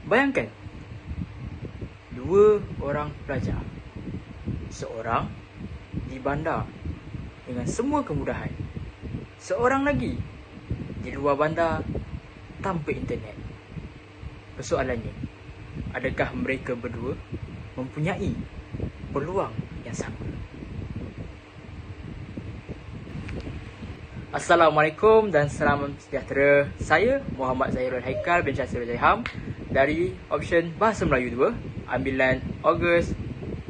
Bayangkan, dua orang pelajar, seorang di bandar dengan semua kemudahan, seorang lagi di luar bandar tanpa internet. Persoalannya, adakah mereka berdua mempunyai peluang yang sama? Assalamualaikum dan salam sejahtera. Saya Muhammad Zahirul Haikal bin Syasir Zaiham dari Option Bahasa Melayu 2, ambilan Ogos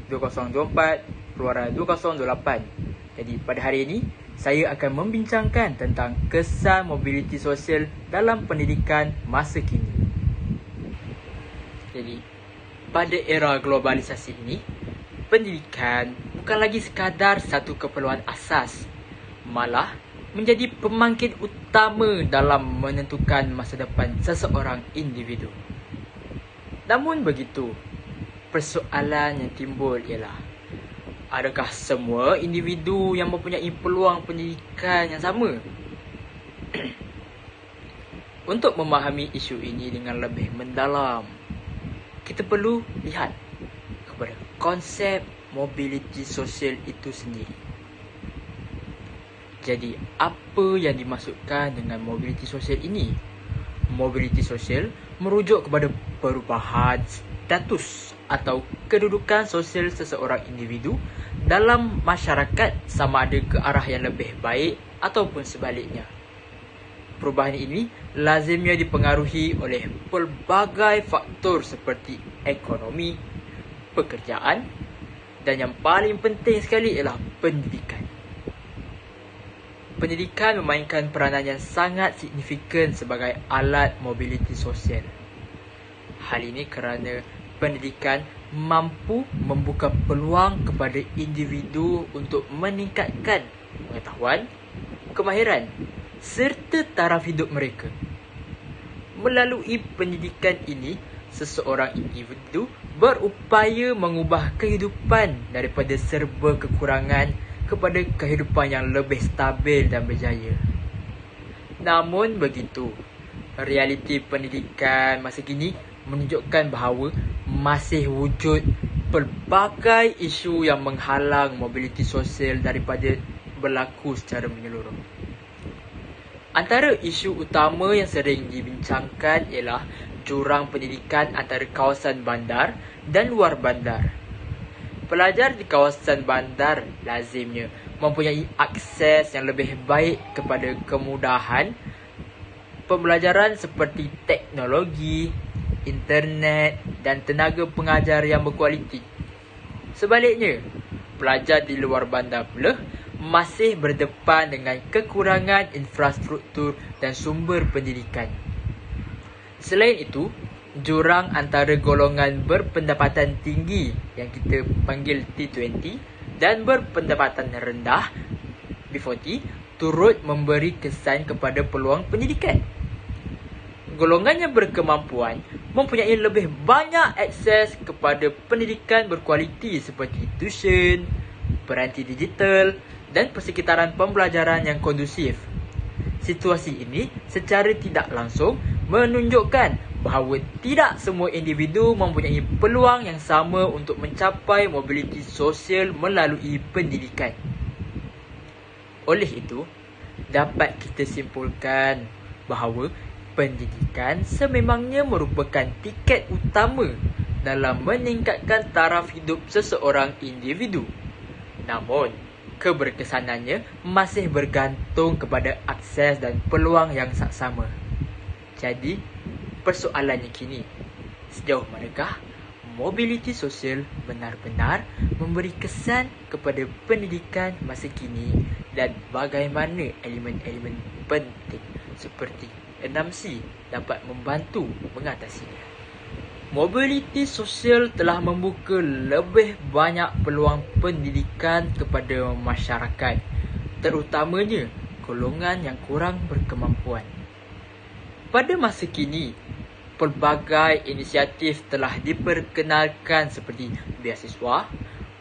2024, keluaran 2028. Jadi pada hari ini, saya akan membincangkan tentang kesan mobiliti sosial dalam pendidikan masa kini. Jadi, pada era globalisasi ini, pendidikan bukan lagi sekadar satu keperluan asas, malah menjadi pemangkit utama dalam menentukan masa depan seseorang individu. Namun begitu, persoalan yang timbul ialah, adakah semua individu yang mempunyai peluang pendidikan yang sama? Untuk memahami isu ini dengan lebih mendalam, kita perlu lihat kepada konsep mobiliti sosial itu sendiri. Jadi, apa yang dimaksudkan dengan mobiliti sosial ini? Mobiliti sosial merujuk kepada perubahan status atau kedudukan sosial seseorang individu dalam masyarakat, sama ada ke arah yang lebih baik ataupun sebaliknya. Perubahan ini lazimnya dipengaruhi oleh pelbagai faktor seperti ekonomi, pekerjaan, dan yang paling penting sekali ialah pendidikan. Pendidikan memainkan peranan yang sangat signifikan sebagai alat mobiliti sosial. Hal ini kerana pendidikan mampu membuka peluang kepada individu untuk meningkatkan pengetahuan, kemahiran serta taraf hidup mereka. Melalui pendidikan ini, seseorang individu berupaya mengubah kehidupan daripada serba kekurangan kepada kehidupan yang lebih stabil dan berjaya. Namun begitu, realiti pendidikan masa kini menunjukkan bahawa masih wujud pelbagai isu yang menghalang mobiliti sosial daripada berlaku secara menyeluruh. Antara isu utama yang sering dibincangkan ialah jurang pendidikan antara kawasan bandar dan luar bandar. Pelajar di kawasan bandar lazimnya mempunyai akses yang lebih baik kepada kemudahan pembelajaran seperti teknologi, internet dan tenaga pengajar yang berkualiti. Sebaliknya, pelajar di luar bandar pula masih berdepan dengan kekurangan infrastruktur dan sumber pendidikan. Selain itu, jurang antara golongan berpendapatan tinggi yang kita panggil T20 dan berpendapatan rendah B40 turut memberi kesan kepada peluang pendidikan. Golongan yang berkemampuan mempunyai lebih banyak akses kepada pendidikan berkualiti seperti tuition, peranti digital dan persekitaran pembelajaran yang kondusif. Situasi ini secara tidak langsung menunjukkan bahawa tidak semua individu mempunyai peluang yang sama untuk mencapai mobiliti sosial melalui pendidikan. Oleh itu, dapat kita simpulkan bahawa pendidikan sememangnya merupakan tiket utama dalam meningkatkan taraf hidup seseorang individu. Namun, keberkesanannya masih bergantung kepada akses dan peluang yang saksama. Jadi, persoalannya kini, sejauh manakah mobiliti sosial benar-benar memberi kesan kepada pendidikan masa kini dan bagaimana elemen-elemen penting seperti 6C dapat membantu mengatasinya. Mobiliti sosial telah membuka lebih banyak peluang pendidikan kepada masyarakat, terutamanya golongan yang kurang berkemampuan. Pada masa kini, pelbagai inisiatif telah diperkenalkan seperti beasiswa,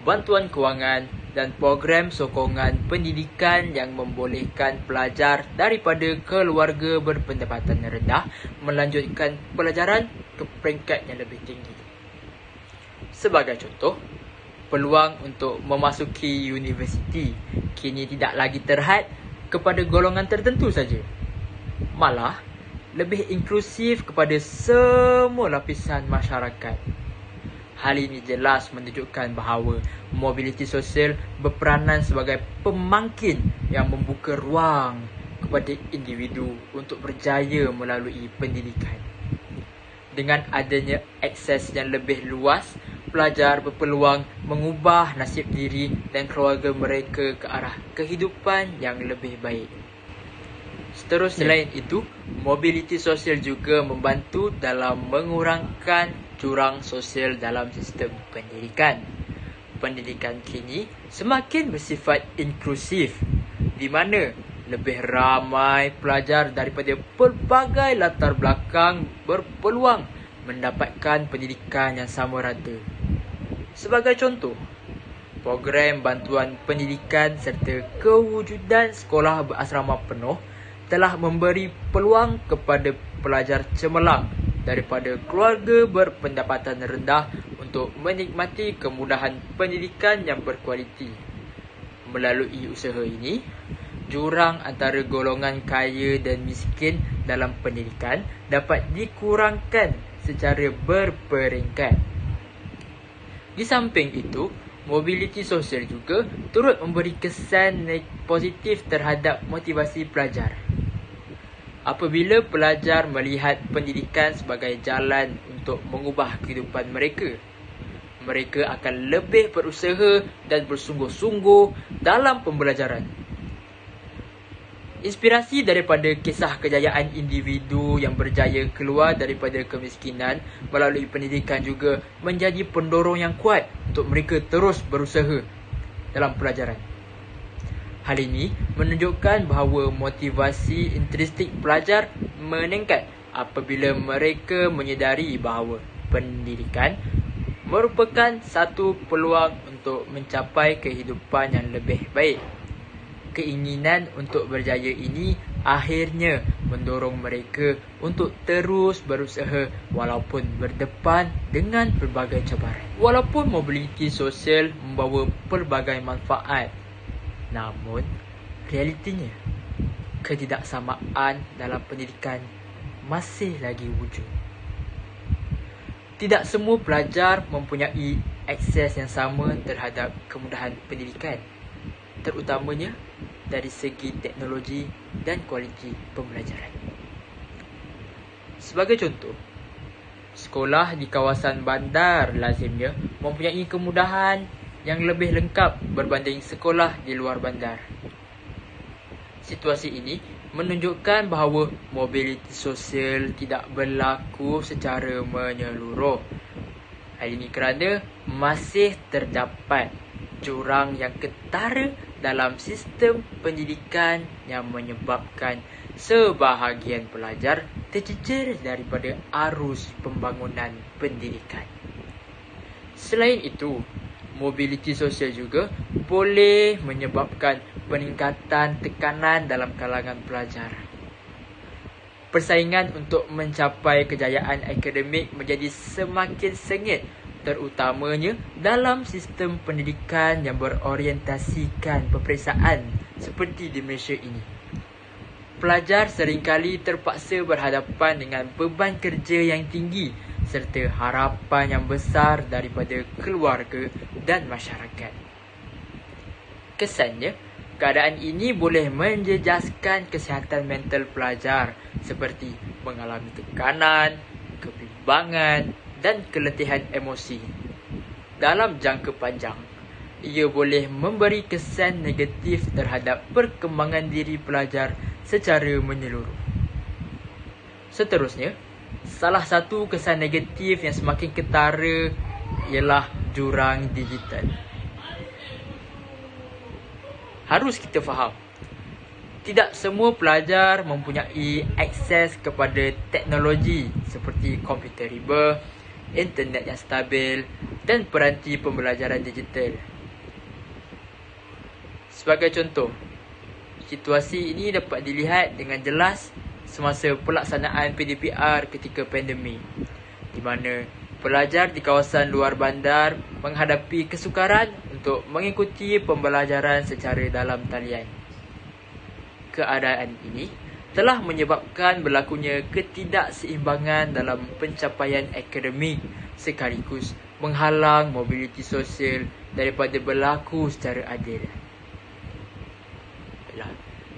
bantuan kewangan dan program sokongan pendidikan yang membolehkan pelajar daripada keluarga berpendapatan rendah melanjutkan pelajaran ke peringkat yang lebih tinggi. Sebagai contoh, peluang untuk memasuki universiti kini tidak lagi terhad kepada golongan tertentu saja. Malah, lebih inklusif kepada semua lapisan masyarakat. Hal ini jelas menunjukkan bahawa mobiliti sosial berperanan sebagai pemangkin yang membuka ruang kepada individu untuk berjaya melalui pendidikan. Dengan adanya akses yang lebih luas, pelajar berpeluang mengubah nasib diri dan keluarga mereka ke arah kehidupan yang lebih baik. Seterusnya, selain itu, mobiliti sosial juga membantu dalam mengurangkan jurang sosial dalam sistem pendidikan. Pendidikan kini semakin bersifat inklusif, di mana lebih ramai pelajar daripada pelbagai latar belakang berpeluang mendapatkan pendidikan yang sama rata. Sebagai contoh, program bantuan pendidikan serta kewujudan sekolah berasrama penuh telah memberi peluang kepada pelajar cemerlang daripada keluarga berpendapatan rendah untuk menikmati kemudahan pendidikan yang berkualiti. Melalui usaha ini, jurang antara golongan kaya dan miskin dalam pendidikan dapat dikurangkan secara berperingkat. Di samping itu, mobiliti sosial juga turut memberi kesan positif terhadap motivasi pelajar. Apabila pelajar melihat pendidikan sebagai jalan untuk mengubah kehidupan mereka, mereka akan lebih berusaha dan bersungguh-sungguh dalam pembelajaran. Inspirasi daripada kisah kejayaan individu yang berjaya keluar daripada kemiskinan melalui pendidikan juga menjadi pendorong yang kuat untuk mereka terus berusaha dalam pelajaran. Hal ini menunjukkan bahawa motivasi intrinsik pelajar meningkat apabila mereka menyedari bahawa pendidikan merupakan satu peluang untuk mencapai kehidupan yang lebih baik. Keinginan untuk berjaya ini akhirnya mendorong mereka untuk terus berusaha walaupun berdepan dengan pelbagai cabaran. Walaupun mobiliti sosial membawa pelbagai manfaat, namun realitinya ketidaksamaan dalam pendidikan masih lagi wujud. Tidak semua pelajar mempunyai akses yang sama terhadap kemudahan pendidikan, terutamanya dari segi teknologi dan kualiti pembelajaran. Sebagai contoh, sekolah di kawasan bandar lazimnya mempunyai kemudahan yang lebih lengkap berbanding sekolah di luar bandar. Situasi ini menunjukkan bahawa mobiliti sosial tidak berlaku secara menyeluruh. Hal ini kerana masih terdapat jurang yang ketara dalam sistem pendidikan yang menyebabkan sebahagian pelajar tercecer daripada arus pembangunan pendidikan. Selain itu, mobiliti sosial juga boleh menyebabkan peningkatan tekanan dalam kalangan pelajar. Persaingan untuk mencapai kejayaan akademik menjadi semakin sengit, terutamanya dalam sistem pendidikan yang berorientasikan peperiksaan seperti di Malaysia ini. Pelajar seringkali terpaksa berhadapan dengan beban kerja yang tinggi serta harapan yang besar daripada keluarga dan masyarakat. Kesannya, keadaan ini boleh menjejaskan kesihatan mental pelajar seperti mengalami tekanan, kebimbangan dan keletihan emosi. Dalam jangka panjang, ia boleh memberi kesan negatif terhadap perkembangan diri pelajar secara menyeluruh. Seterusnya, salah satu kesan negatif yang semakin ketara ialah jurang digital. Harus kita faham, tidak semua pelajar mempunyai akses kepada teknologi seperti komputer riba, internet yang stabil dan peranti pembelajaran digital. Sebagai contoh, situasi ini dapat dilihat dengan jelas semasa pelaksanaan PDPR ketika pandemik, di mana pelajar di kawasan luar bandar menghadapi kesukaran untuk mengikuti pembelajaran secara dalam talian. Keadaan ini telah menyebabkan berlakunya ketidakseimbangan dalam pencapaian akademik sekaligus menghalang mobiliti sosial daripada berlaku secara adil.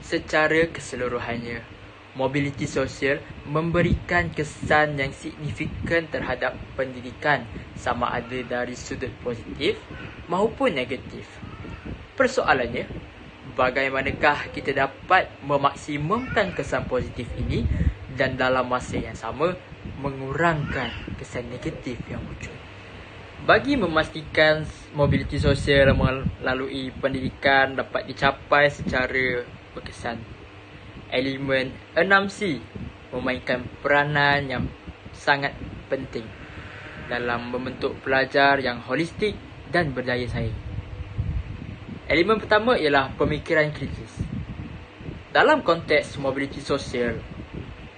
Secara keseluruhannya, mobiliti sosial memberikan kesan yang signifikan terhadap pendidikan sama ada dari sudut positif maupun negatif. Persoalannya, bagaimanakah kita dapat memaksimumkan kesan positif ini dan dalam masa yang sama mengurangkan kesan negatif yang muncul? Bagi memastikan mobiliti sosial melalui pendidikan dapat dicapai secara berkesan, elemen 6C memainkan peranan yang sangat penting dalam membentuk pelajar yang holistik dan berdaya saing. Elemen pertama ialah pemikiran kritis. Dalam konteks mobiliti sosial,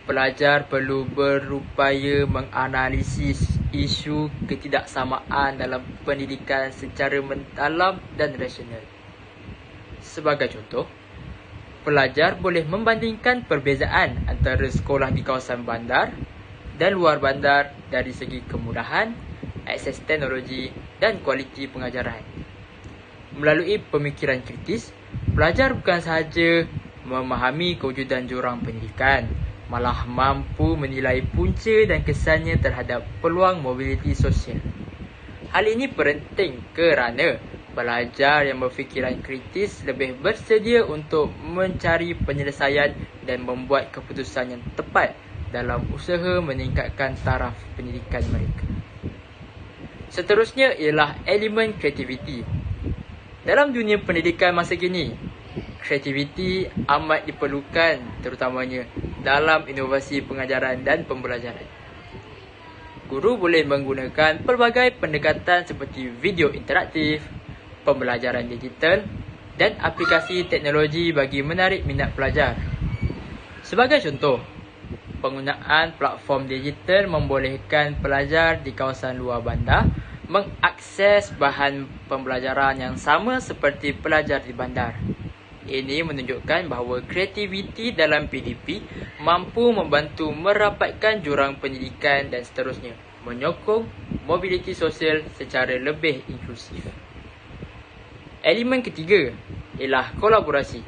pelajar perlu berupaya menganalisis isu ketidaksamaan dalam pendidikan secara mendalam dan rasional. Sebagai contoh, pelajar boleh membandingkan perbezaan antara sekolah di kawasan bandar dan luar bandar dari segi kemudahan, akses teknologi dan kualiti pengajaran. Melalui pemikiran kritis, pelajar bukan sahaja memahami kewujudan jurang pendidikan, malah mampu menilai punca dan kesannya terhadap peluang mobiliti sosial. Hal ini penting kerana pelajar yang berfikiran kritis lebih bersedia untuk mencari penyelesaian dan membuat keputusan yang tepat dalam usaha meningkatkan taraf pendidikan mereka. Seterusnya ialah elemen kreativiti. Dalam dunia pendidikan masa kini, kreativiti amat diperlukan terutamanya dalam inovasi pengajaran dan pembelajaran. Guru boleh menggunakan pelbagai pendekatan seperti video interaktif, pembelajaran digital dan aplikasi teknologi bagi menarik minat pelajar. Sebagai contoh, penggunaan platform digital membolehkan pelajar di kawasan luar bandar mengakses bahan pembelajaran yang sama seperti pelajar di bandar. Ini menunjukkan bahawa kreativiti dalam PDP mampu membantu merapatkan jurang pendidikan dan seterusnya, menyokong mobiliti sosial secara lebih inklusif. Elemen ketiga ialah kolaborasi.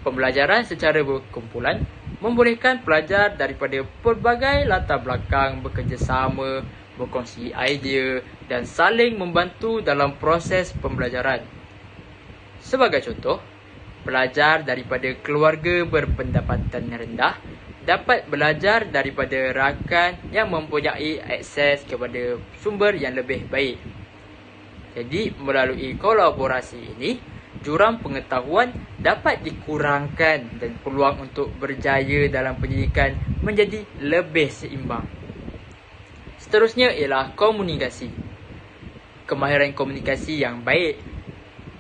Pembelajaran secara berkumpulan membolehkan pelajar daripada pelbagai latar belakang bekerjasama, berkongsi idea dan saling membantu dalam proses pembelajaran. Sebagai contoh, pelajar daripada keluarga berpendapatan rendah dapat belajar daripada rakan yang mempunyai akses kepada sumber yang lebih baik. Jadi, melalui kolaborasi ini, jurang pengetahuan dapat dikurangkan dan peluang untuk berjaya dalam pendidikan menjadi lebih seimbang. Seterusnya ialah komunikasi. Kemahiran komunikasi yang baik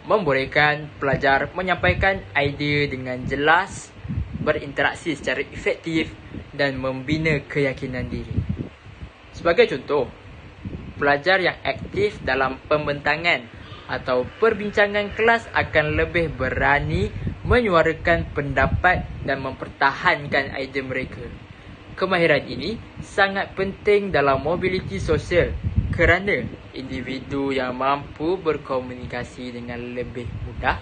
membolehkan pelajar menyampaikan idea dengan jelas, berinteraksi secara efektif dan membina keyakinan diri. Sebagai contoh, pelajar yang aktif dalam pembentangan atau perbincangan kelas akan lebih berani menyuarakan pendapat dan mempertahankan idea mereka. Kemahiran ini sangat penting dalam mobiliti sosial kerana individu yang mampu berkomunikasi dengan lebih mudah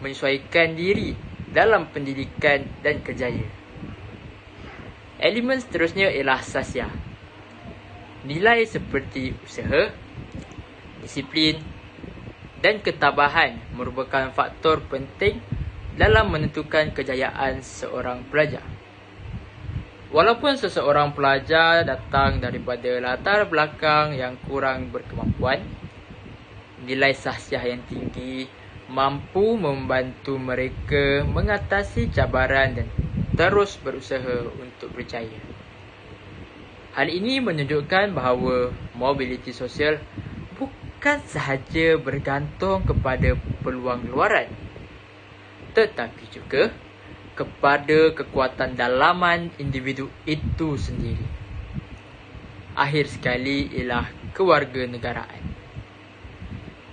menyesuaikan diri dalam pendidikan dan kerjaya. Elemen seterusnya ialah sasya. Nilai seperti usaha, disiplin dan ketabahan merupakan faktor penting dalam menentukan kejayaan seorang pelajar. Walaupun seseorang pelajar datang daripada latar belakang yang kurang berkemampuan, nilai sahsiah yang tinggi mampu membantu mereka mengatasi cabaran dan terus berusaha untuk berjaya. Hal ini menunjukkan bahawa mobiliti sosial bukan sahaja bergantung kepada peluang luaran, tetapi juga kepada kekuatan dalaman individu itu sendiri. akhir sekali ialah kewarganegaraan.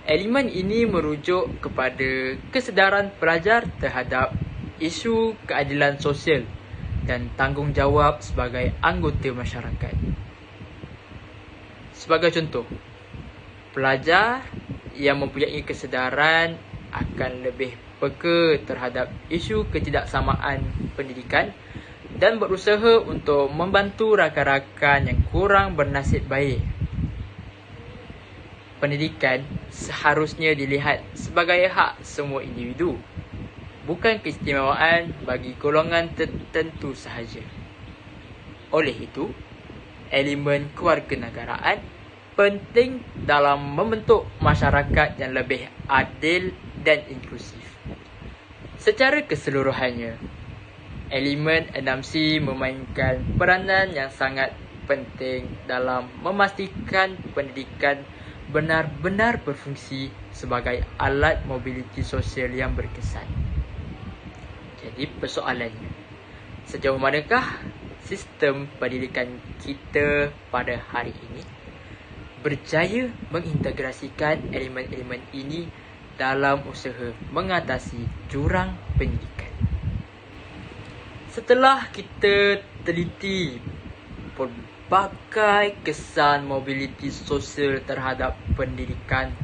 Elemen ini merujuk kepada kesedaran pelajar terhadap isu keadilan sosial dan tanggungjawab sebagai anggota masyarakat. Sebagai contoh, pelajar yang mempunyai kesedaran akan lebih peka terhadap isu ketidaksamaan pendidikan dan berusaha untuk membantu rakan-rakan yang kurang bernasib baik. Pendidikan seharusnya dilihat sebagai hak semua individu, bukan keistimewaan bagi golongan tertentu sahaja. Oleh itu, elemen kewarganegaraan penting dalam membentuk masyarakat yang lebih adil dan inklusif. Secara keseluruhannya, elemen 6C memainkan peranan yang sangat penting dalam memastikan pendidikan benar-benar berfungsi sebagai alat mobiliti sosial yang berkesan. Jadi persoalannya, sejauh manakah sistem pendidikan kita pada hari ini berjaya mengintegrasikan elemen-elemen ini dalam usaha mengatasi jurang pendidikan? Setelah kita teliti pelbagai kesan mobiliti sosial terhadap pendidikan,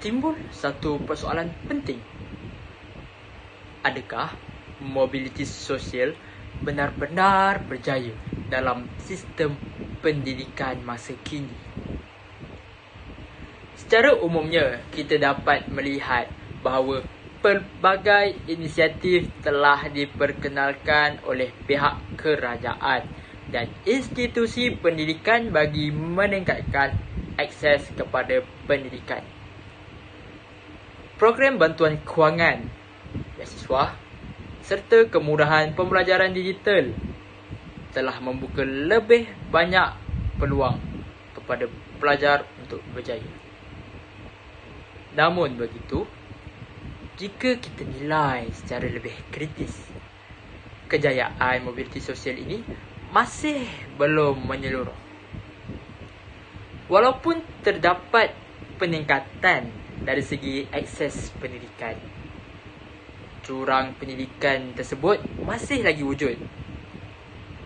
timbul satu persoalan penting. Adakah mobiliti sosial benar-benar berjaya dalam sistem pendidikan masa kini? Secara umumnya, kita dapat melihat bahawa pelbagai inisiatif telah diperkenalkan oleh pihak kerajaan dan institusi pendidikan bagi meningkatkan akses kepada pendidikan. Program bantuan kewangan, beasiswa serta kemudahan pembelajaran digital telah membuka lebih banyak peluang kepada pelajar untuk berjaya. Namun begitu, jika kita nilai secara lebih kritis, kejayaan mobiliti sosial ini masih belum menyeluruh. Walaupun terdapat peningkatan dari segi akses pendidikan, jurang pendidikan tersebut masih lagi wujud,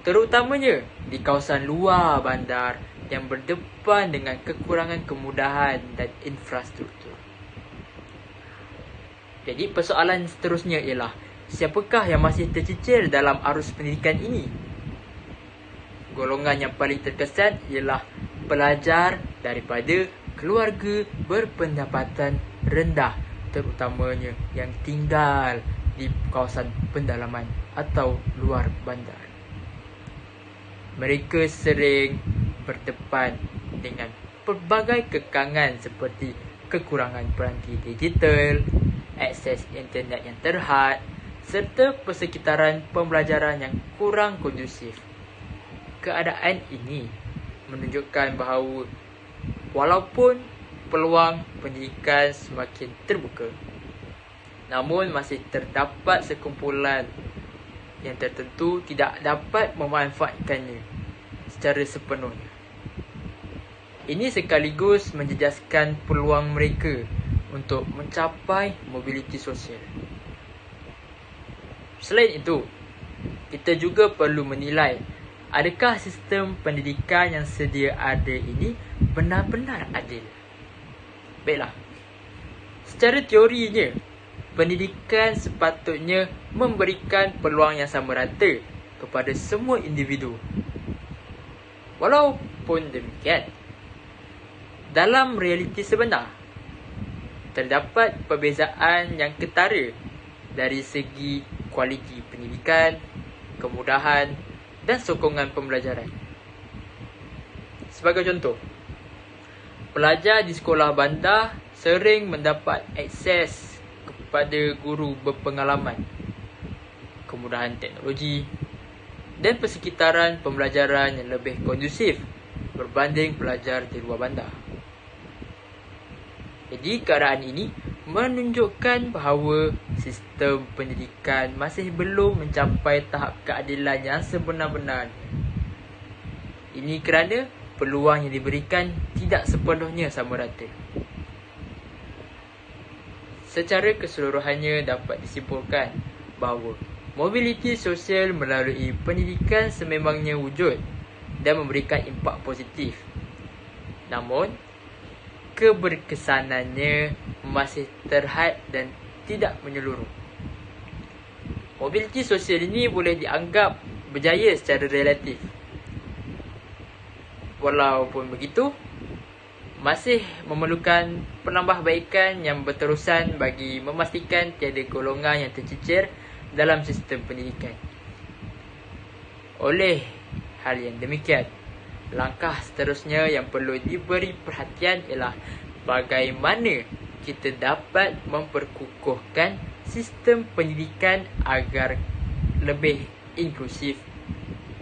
terutamanya di kawasan luar bandar yang berdepan dengan kekurangan kemudahan dan infrastruktur. Jadi persoalan seterusnya ialah, siapakah yang masih tercicir dalam arus pendidikan ini? Golongan yang paling terkesan ialah pelajar daripada keluarga berpendapatan rendah, terutamanya yang tinggal di kawasan pendalaman atau luar bandar. Mereka sering berdepan dengan pelbagai kekangan seperti kekurangan peranti digital, akses internet yang terhad, serta persekitaran pembelajaran yang kurang kondusif. Keadaan ini menunjukkan bahawa walaupun peluang pendidikan semakin terbuka, namun masih terdapat sekumpulan yang tertentu tidak dapat memanfaatkannya secara sepenuhnya. Ini sekaligus menjejaskan peluang mereka untuk mencapai mobiliti sosial. Selain itu, kita juga perlu menilai adakah sistem pendidikan yang sedia ada ini benar-benar adil. Baiklah, secara teorinya, pendidikan sepatutnya memberikan peluang yang sama rata kepada semua individu. Walaupun demikian, dalam realiti sebenar, terdapat perbezaan yang ketara dari segi kualiti pendidikan, kemudahan dan sokongan pembelajaran. Sebagai contoh, pelajar di sekolah bandar sering mendapat akses kepada guru berpengalaman, kemudahan teknologi dan persekitaran pembelajaran yang lebih kondusif berbanding pelajar di luar bandar. Jadi keadaan ini menunjukkan bahawa sistem pendidikan masih belum mencapai tahap keadilan yang sebenar-benarnya. Ini kerana peluang yang diberikan tidak sepenuhnya sama rata. Secara keseluruhannya dapat disimpulkan bahawa mobiliti sosial melalui pendidikan sememangnya wujud dan memberikan impak positif. Namun, keberkesanannya masih terhad dan tidak menyeluruh. Mobiliti sosial ini boleh dianggap berjaya secara relatif. Walaupun begitu, masih memerlukan penambahbaikan yang berterusan bagi memastikan tiada golongan yang tercicir dalam sistem pendidikan. Oleh hal yang demikian, langkah seterusnya yang perlu diberi perhatian ialah bagaimana kita dapat memperkukuhkan sistem pendidikan agar lebih inklusif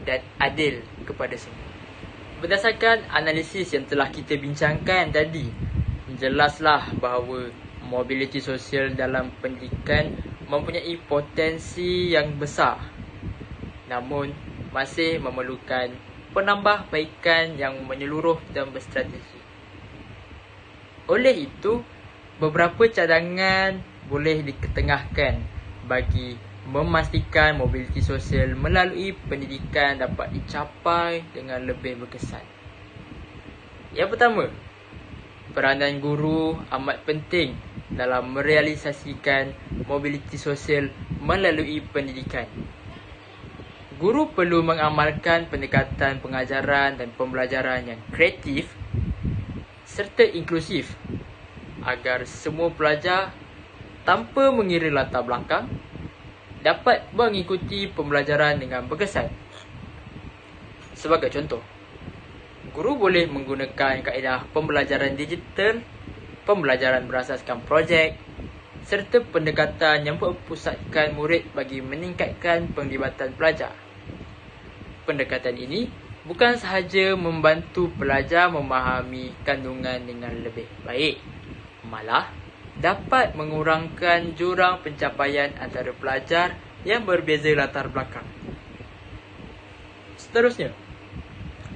dan adil kepada semua. Berdasarkan analisis yang telah kita bincangkan tadi, jelaslah bahawa mobiliti sosial dalam pendidikan mempunyai potensi yang besar, namun masih memerlukan penambahbaikan yang menyeluruh dan berstrategi. Oleh itu, beberapa cadangan boleh diketengahkan bagi memastikan mobiliti sosial melalui pendidikan dapat dicapai dengan lebih berkesan. Yang pertama, peranan guru amat penting dalam merealisasikan mobiliti sosial melalui pendidikan. Guru perlu mengamalkan pendekatan pengajaran dan pembelajaran yang kreatif serta inklusif agar semua pelajar tanpa mengira latar belakang dapat mengikuti pembelajaran dengan berkesan. Sebagai contoh, guru boleh menggunakan kaedah pembelajaran digital, pembelajaran berasaskan projek serta pendekatan yang berpusatkan murid bagi meningkatkan penglibatan pelajar. Pendekatan ini bukan sahaja membantu pelajar memahami kandungan dengan lebih baik, malah dapat mengurangkan jurang pencapaian antara pelajar yang berbeza latar belakang. Seterusnya,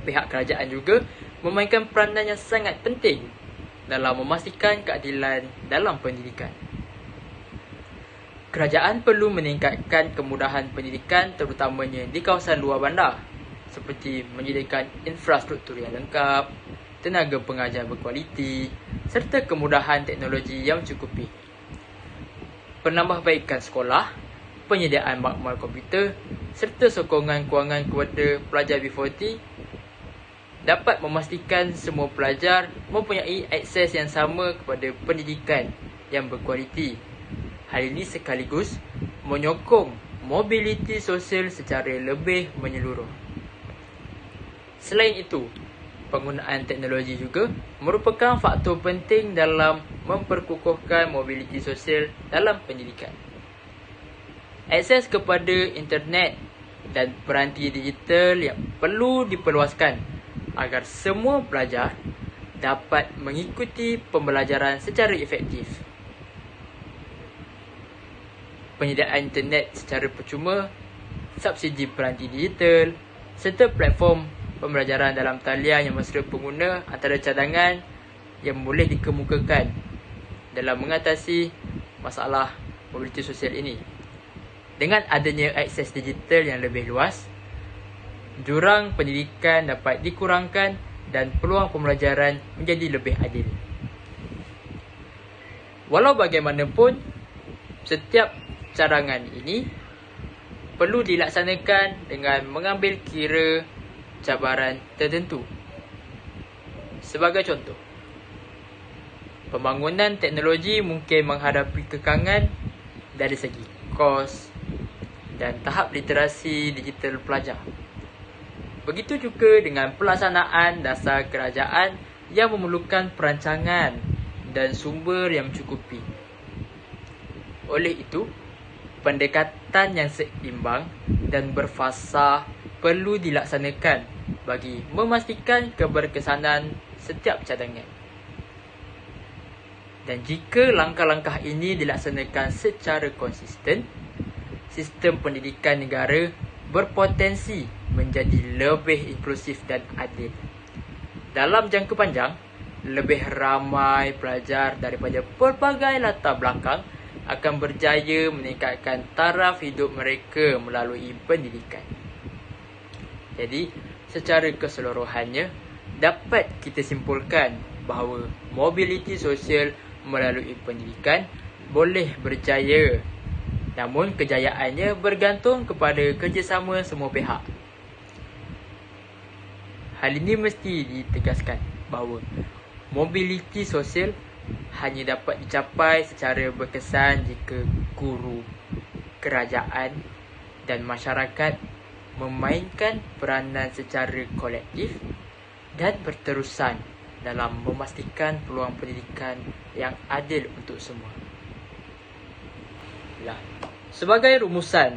pihak kerajaan juga memainkan peranan yang sangat penting dalam memastikan keadilan dalam pendidikan. Kerajaan perlu meningkatkan kemudahan pendidikan terutamanya di kawasan luar bandar, seperti menyediakan infrastruktur yang lengkap, tenaga pengajar berkualiti serta kemudahan teknologi yang mencukupi. Penambahbaikan sekolah, penyediaan makmal komputer serta sokongan kewangan kepada pelajar B40 dapat memastikan semua pelajar mempunyai akses yang sama kepada pendidikan yang berkualiti. Hal ini sekaligus menyokong mobiliti sosial secara lebih menyeluruh. Selain itu, penggunaan teknologi juga merupakan faktor penting dalam memperkukuhkan mobiliti sosial dalam pendidikan. Akses kepada internet dan peranti digital yang perlu diperluaskan agar semua pelajar dapat mengikuti pembelajaran secara efektif. Penyediaan internet secara percuma, subsidi peranti digital serta platform pembelajaran dalam talian yang mesra pengguna antara cadangan yang boleh dikemukakan dalam mengatasi masalah mobiliti sosial ini. Dengan adanya akses digital yang lebih luas, jurang pendidikan dapat dikurangkan dan peluang pembelajaran menjadi lebih adil. Walau bagaimanapun, setiap cadangan ini perlu dilaksanakan dengan mengambil kira cabaran tertentu. Sebagai contoh, pembangunan teknologi mungkin menghadapi kekangan dari segi kos dan tahap literasi digital pelajar. Begitu juga dengan pelaksanaan dasar kerajaan yang memerlukan perancangan dan sumber yang mencukupi. Oleh itu, pendekatan yang seimbang dan berfasa perlu dilaksanakan bagi memastikan keberkesanan setiap cadangan. Dan jika langkah-langkah ini dilaksanakan secara konsisten, sistem pendidikan negara berpotensi menjadi lebih inklusif dan adil. Dalam jangka panjang, lebih ramai pelajar daripada pelbagai latar belakang akan berjaya meningkatkan taraf hidup mereka melalui pendidikan. Jadi, secara keseluruhannya, dapat kita simpulkan bahawa mobiliti sosial melalui pendidikan boleh berjaya. Namun, kejayaannya bergantung kepada kerjasama semua pihak. Hal ini mesti ditegaskan bahawa mobiliti sosial hanya dapat dicapai secara berkesan jika guru, kerajaan dan masyarakat memainkan peranan secara kolektif dan berterusan dalam memastikan peluang pendidikan yang adil untuk semua. Sebagai rumusan,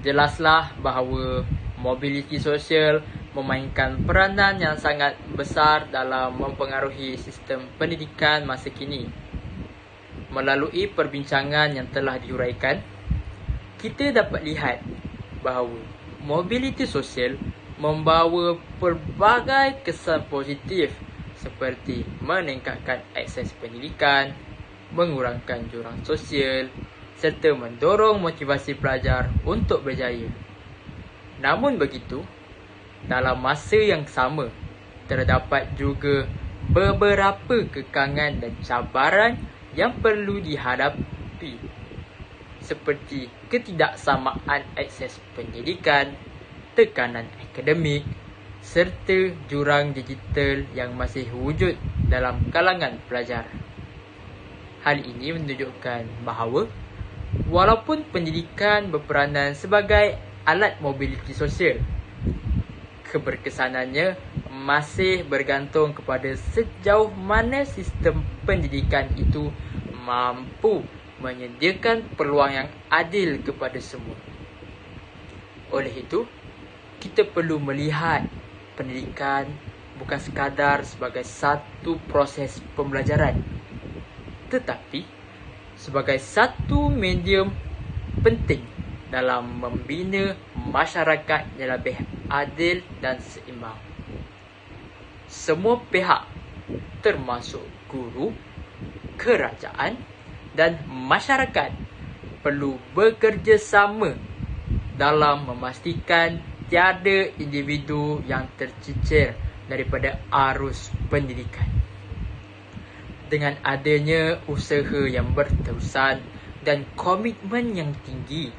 jelaslah bahawa mobiliti sosial memainkan peranan yang sangat besar dalam mempengaruhi sistem pendidikan masa kini. Melalui perbincangan yang telah dihuraikan, kita dapat lihat bahawa mobiliti sosial membawa pelbagai kesan positif seperti meningkatkan akses pendidikan, mengurangkan jurang sosial serta mendorong motivasi pelajar untuk berjaya. Namun begitu, dalam masa yang sama, terdapat juga beberapa kekangan dan cabaran yang perlu dihadapi seperti ketidaksamaan akses pendidikan, tekanan akademik serta jurang digital yang masih wujud dalam kalangan pelajar. Hal ini menunjukkan bahawa walaupun pendidikan berperanan sebagai alat mobiliti sosial, keberkesanannya masih bergantung kepada sejauh mana sistem pendidikan itu mampu menyediakan peluang yang adil kepada semua. Oleh itu, kita perlu melihat pendidikan bukan sekadar sebagai satu proses pembelajaran, tetapi sebagai satu medium penting dalam membina masyarakat yang lebih adil dan seimbang. Semua pihak, termasuk guru, kerajaan dan masyarakat, perlu bekerjasama dalam memastikan tiada individu yang tercicir daripada arus pendidikan. Dengan adanya usaha yang berterusan dan komitmen yang tinggi,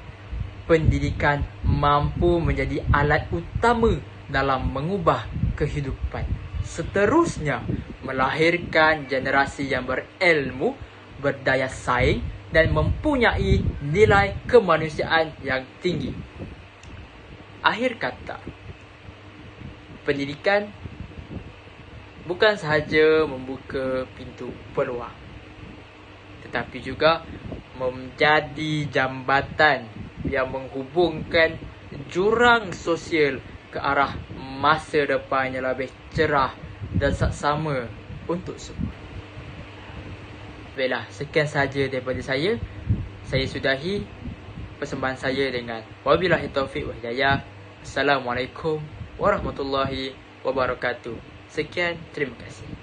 pendidikan mampu menjadi alat utama dalam mengubah kehidupan. Seterusnya, melahirkan generasi yang berilmu, berdaya saing dan mempunyai nilai kemanusiaan yang tinggi. Akhir kata, pendidikan bukan sahaja membuka pintu peluang, tetapi juga menjadi jambatan yang menghubungkan jurang sosial ke arah masa depan yang lebih cerah dan saksama untuk semua. Baiklah, sekian sahaja daripada saya. Saya sudahi persembahan saya dengan wabillahi taufiq wal hidayah. Assalamualaikum warahmatullahi wabarakatuh. Sekian, terima kasih.